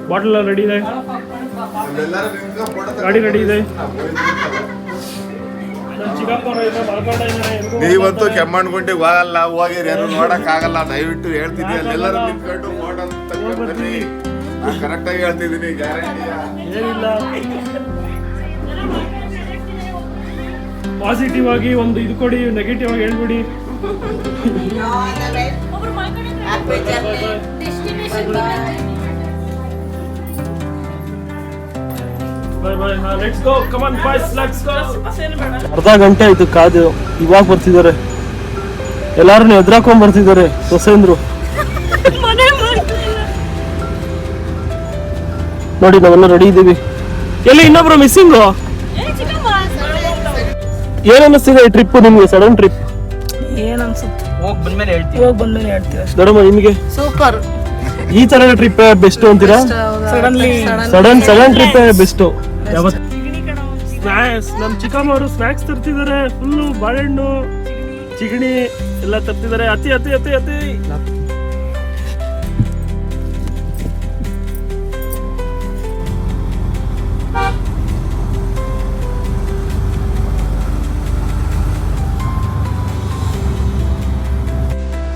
Bottle ready ಇದೆ, ಗಾಡಿ ready ಇದೆ. ನೀವಂತೂ ಕೆಮ್ಮಣ್ಗುಂಡಿಗೆ ಹೋಗಲ್ಲ, ಹೋಗಿರಿ ಯಾರು ನೋಡಕ್ ಆಗಲ್ಲ. ದಯವಿಟ್ಟು ಹೇಳ್ತಿದ್ದೀನಿ, ಅಲ್ಲೆಲ್ಲರೂ ನಿಂತ್ಕೊಂಡು ಫೋಟೋ ತಗೊಂಡ್ಬನ್ನಿ. ನಾನು ಕರೆಕ್ಟಾಗಿ ಹೇಳ್ತಿದ್ದೀನಿ, ಗ್ಯಾರಂಟಿ ಏನಿಲ್ಲ. ಪಾಸಿಟಿವ್ ಆಗಿ ಒಂದು ಇದು ಕೊಡಿ, ನೆಗೆಟಿವ್ ಆಗಿ ಹೇಳ್ಬಿಡಿ. ಅರ್ಧ ಗಂಟೆ ಆಯ್ತು ಕಾದು, ಇವಾಗ ಬರ್ತಿದ್ದಾರೆ. ಎಲ್ಲಾರನ್ನು ಎದುರಾಕೊಂಡ್ ಬರ್ತಿದ್ದಾರೆ ಹೊಸೇಂದ್ರು. ನೋಡಿ ನಾವೆಲ್ಲ ರೆಡಿ ಇದ್ದೀವಿ. ಎಲ್ಲಿ ಇನ್ನೊಬ್ರು ಮಿಸ್ಸಿಂಗು? ಏನ್ ಅನ್ನಿಸ್ತಿದೆ ಈ ಟ್ರಿಪ್ ನಿಮ್ಗೆ? ಸಡನ್ ಟ್ರಿಪ್ ಏನ್ ಅನ್ಸುತ್ತೆ? ಹೋಗ್ ಬಂದ್ಮೇಲೆ ಹೇಳ್ತೀವಿ. ದೊಡ್ಡಮ್ಮ ನಿಮ್ಗೆ? ಸೂಪರ್. ಈ ತರ ಟ್ರಿಪ್ ಬೆಸ್ಟ್ ಅಂತೀರಾ? Sudden trip best. ಸ್ನಾಕ್ಸ್ ನಮ್ ಚಿಕ್ಕಮ್ಮ ಅವರು ಸ್ನಾಕ್ಸ್ ತರ್ತಿದ್ದಾರೆ. ಫುಲ್ಲು ಬಾಳೆಹಣ್ಣು, ಚಿಗಣಿ ಎಲ್ಲ ತರ್ತಿದ್ದಾರೆ. ಅತಿ ಅತಿ ಅತಿ ಅತಿ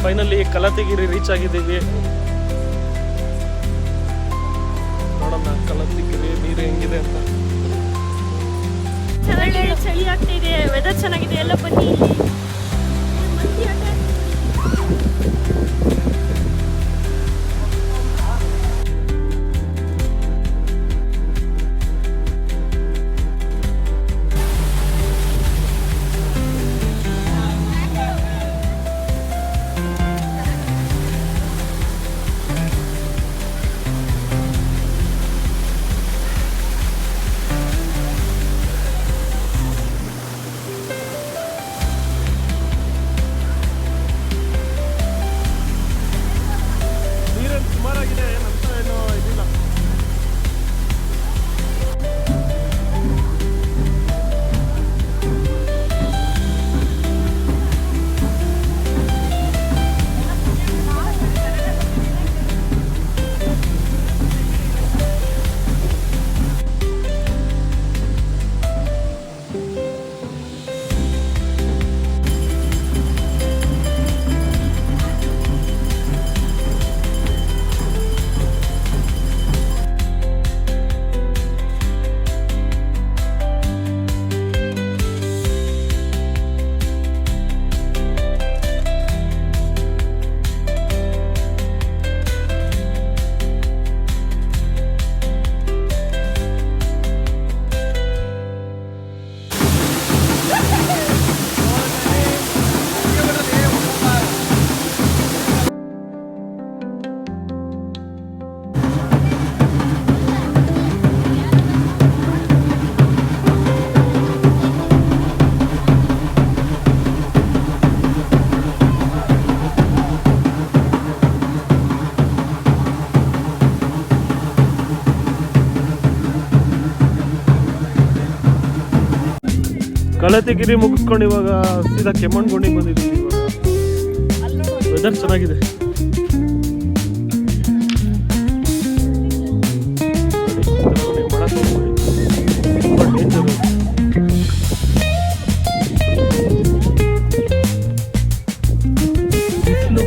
ಫೈನಲಿ ಕಲತಿಗಿರಿ ರೀಚ್ ಆಗಿದ್ದೀವಿ. ನೋಡೋಣ ಕಲತಿಗಿರಿ ನೀರು ಹೆಂಗಿದೆ ಅಂತ. ಚೆನ್ನಾಗಿದೆ, ಚಳಿ ಆಗ್ತಿದೆ, ವೆದರ್ ಚೆನ್ನಾಗಿದೆ, ಎಲ್ಲ ಬನ್ನಿ. ಕಲತಿಗಿರಿ ಮುಗಿಸ್ಕೊಂಡು ಇವಾಗ ಸೀದಾ ಕೆಮ್ಮಣ್ಗುಂಡಿಗೆ ಬಂದಿದ್ದೀವಿ. ಇವಾಗ ವೆದರ್ ಚೆನ್ನಾಗಿದೆ.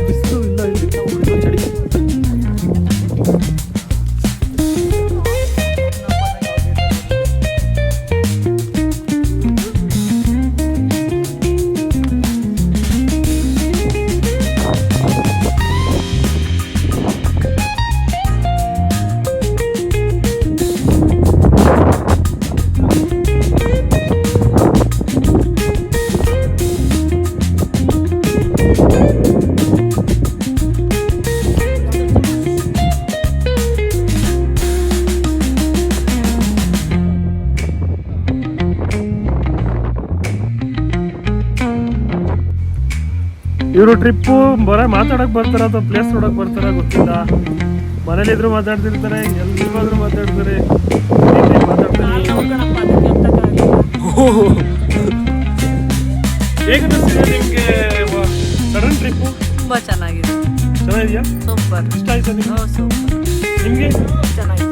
ಬಿಸಿಲು ಇಲ್ಲ ಇಲ್ಲಿ, ಚಳಿ. ಇವರು ಟ್ರಿಪ್ಪು ಬರೋ ಮಾತಾಡಕ್ ಬರ್ತಾರ ಅಥವಾ ಪ್ಲೇಸ್ ನೋಡಕ್ ಬರ್ತಾರ ಗೊತ್ತಿಲ್ಲ. ಮನೇಲಿದ್ರು ಮಾತಾಡ್ತಿರ್ತಾರೆ, ಎಲ್ಲಿವಾದ್ರೂ ಮಾತಾಡ್ತಾರೆ. ಹೇಗೆ ನಿಮಗೆ ಸಡನ್ ಟ್ರಿಪ್ಪು? ತುಂಬಾ ಚೆನ್ನಾಗಿದೆ. ಚೆನ್ನಾಗಿದ್ಯಾ? ಸೂಪರ್. ಇಷ್ಟ ಆಯ್ತಾ ನಿಮ್ಗೆ? ಸೂಪರ್. ನಿಮ್ಗೆ ಚೆನ್ನಾಗಿದೆ.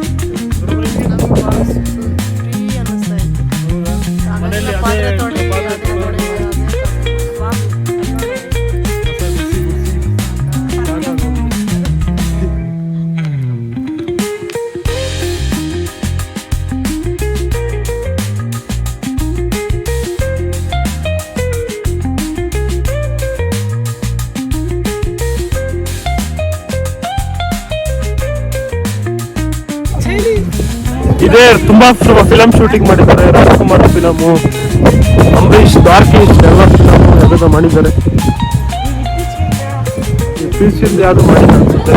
ಫ್ರೀ ಅನ್ನಿಸ್ತಾ ಇತ್ತು. ಮನೆಯಲ್ಲಿ ಪಾತ್ರೆ ಅದೇ ತೊಳಿ, ಪಾತ್ರೆ ಅದೇ ತೊಳಿ. ಇದೇ ತುಂಬಾ ಫಿಲಮ್ ಶೂಟಿಂಗ್ ಮಾಡಿದ್ದಾರೆ. ರಾಜ್ಕುಮಾರ್ ಫಿಲಮು, ಅಂಬರೀಶ್, ದ್ವಾರಕೀಶ್ ಎಲ್ಲ ಫಿಲಮ್ ಯಾವ್ದು ಮಾಡಿದ್ದಾರೆ. ಇತ್ತೀಚಿಂದ ಯಾವುದು ಮಾಡಿಲ್ಲ ಅನ್ಸುತ್ತೆ.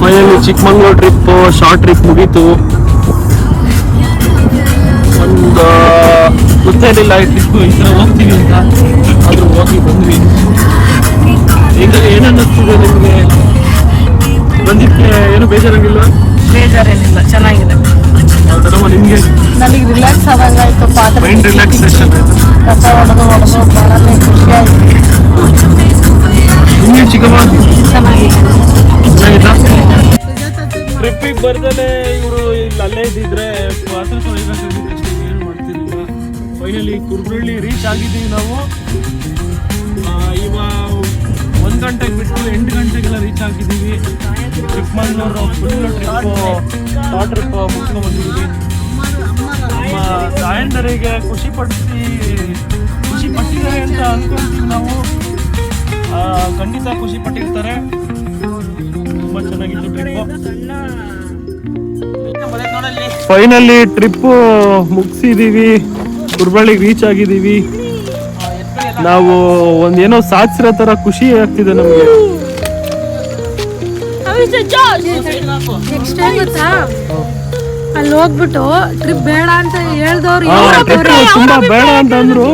Finally Chikmagalur trip, short trip ಮುಗೀತು. ಒಂದು ಗೊತ್ತೇನಿಲ್ಲ ಈ ಟ್ರಿಪ್ ಈ ಥರ ಹೋಗ್ತೀವಿ ಅಂತ, ಆದರೂ ಹೋಗಿ ಬಂದ್ವಿ. ಈಗ ಏನನ್ನಿಸ್ತಿದೆ ನಿಮಗೆ? ಬಂದಿದ್ದಕ್ಕೆ ಏನು ಬೇಜಾರಾಗಿಲ್ವಾ? ಬೇಜಾರೇನಿಲ್ಲ, ಚೆನ್ನಾಗಿದೆ. ಹೌದಮ್ಮ, ನಿಮಗೆ ನನಗೆ ರಿಲ್ಯಾಕ್ಸ್ ಆದಂಗಾಯ್ತು. ಪಾತ್ರೆ ಮೈಂಡ್ ರಿಲ್ಯಾಕ್ಸೇಷನ್ ಆಯ್ತು. ಕಸ ಹೊಡೆದು ಭಾಳನೇ ಖುಷಿಯಾಗಿ. ನಿಮಗೆ ಚಿಕ್ಕಮ್ಮ ಚೆನ್ನಾಗಿದೆ. ಟ್ರಿಪ್ಪಿಗೆ ಬರ್ದಲೇ ಇವರು ಇಲ್ಲಿ ಅಲ್ಲೇ ಇದ್ದಿದ್ರೆ ಪಾತ್ರೆ ತೊಳಿಬೇಕಾಗಿತ್ತು ಅಷ್ಟೇ, ಏನು ಮಾಡ್ತಿರ್ಲಿಲ್ಲ. ಫೈನಲಿ ಕುರ್ಬಳ್ಳಿ ರೀಚ್ ಆಗಿದ್ದೀವಿ ನಾವು. ಇವಾಗ 1 ಗಂಟೆಗೆ ಬಿಟ್ಟು 8 ಗಂಟೆಗೆಲ್ಲ ರೀಚ್ ಆಗಿದ್ದೀವಿ. Chikmagalur full trip, short trip ಮುಗಿಸ್ಕೊಂಡು ಬಂದಿದ್ದೀವಿ. ನಮ್ಮ ತಾಯಂದರಿಗೆ ಖುಷಿ ಪಟ್ಟಿದ್ದಾರೆ ಅಂತ ಅನ್ಕೊಂತೀವಿ ನಾವು. ಖಂಡಿತ ಖುಷಿ ಪಟ್ಟಿರ್ತಾರೆ. ತುಂಬ ಚೆನ್ನಾಗಿತ್ತು ಟ್ರಿಪ್ಪು. ಫೈನಲಿ ಟ್ರಿಪ್ಪು ಮುಗಿಸಿದೀವಿ, ಕುರ್ಬಳ್ಳಿಗೆ ರೀಚ್ ಆಗಿದ್ದೀವಿ. ನಾವು ಒಂದೇನೋ ಸಾಧಿಸಿರೋ ಥರ ಖುಷಿ ಆಗ್ತಿದೆ ನಮಗೆ. ನೆಕ್ಸ್ಟ್ ಟೈಮ್ ಗೊತ್ತಾ, ಅಲ್ಲಿ ಹೋಗ್ಬಿಟ್ಟು ಟ್ರಿಪ್ ಬೇಡ ಅಂತ ಹೇಳ್ದವ್ರು ಟ್ರಿಪ್ ತುಂಬಾ ಬೇಡ ಅಂತ ಅಂದ್ರು.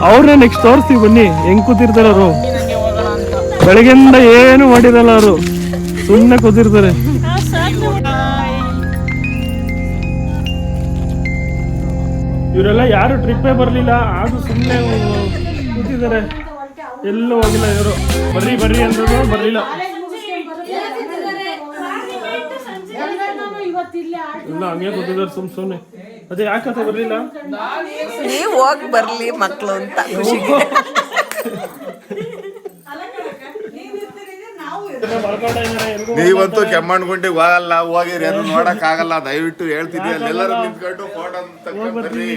ಅವ್ರನ್ನ ನೆಕ್ಸ್ಟ್ ತೋರಿಸ್ತೀವಿ ಬನ್ನಿ ಹೆಂಗ್ ಕೂತಿರ್ತಾರೆ ಅವರು. ಬೆಳಗ್ಗೆಯಿಂದ ಏನು ಮಾಡಿರಲ್ಲ ಅವರು, ಸುಮ್ಮನೆ ಕೂತಿರ್ತಾರೆ. ಇವರೆಲ್ಲ ಯಾರು ಟ್ರಿಪ್ಪೇ ಬರಲಿಲ್ಲ, ಆದ್ರೂ ಸುಮ್ಮನೆ ಕೂತಿದ್ದಾರೆ, ಎಲ್ಲೂ ಹೋಗಿಲ್ಲ ಇವರು. ಬರ್ರಿ ಅಂದ್ರೂ ಬರಲಿಲ್ಲ. ಎಲ್ಲ ಹಂಗೆ ಕೂತಿದ್ದಾರೆ ಸುಮ್ಮನೆ. ಅದೇ ಯಾಕಂತ ಬರಲಿಲ್ಲ? ನೀವು ಹೋಗಿ ಬರ್ಲಿ ಮಕ್ಕಳು ಅಂತ ಖುಷಿಗೆ. ನೀವಂತೂ ಕೆಮ್ಮಣ್ಗುಂಡಿಗೆ ಹೋಗಲ್ಲ, ಹೋಗಿರಿ, ಏನು ನೋಡಕ್ ಆಗಲ್ಲ. ದಯವಿಟ್ಟು ಹೇಳ್ತಿದ್ವಿ, ಅಲ್ಲೆಲ್ಲರೂ ನಿಂತ್ಕೊಂಡು ಫೋಟೋ ತಗೊಂಡ್ಬರ್ರಿ.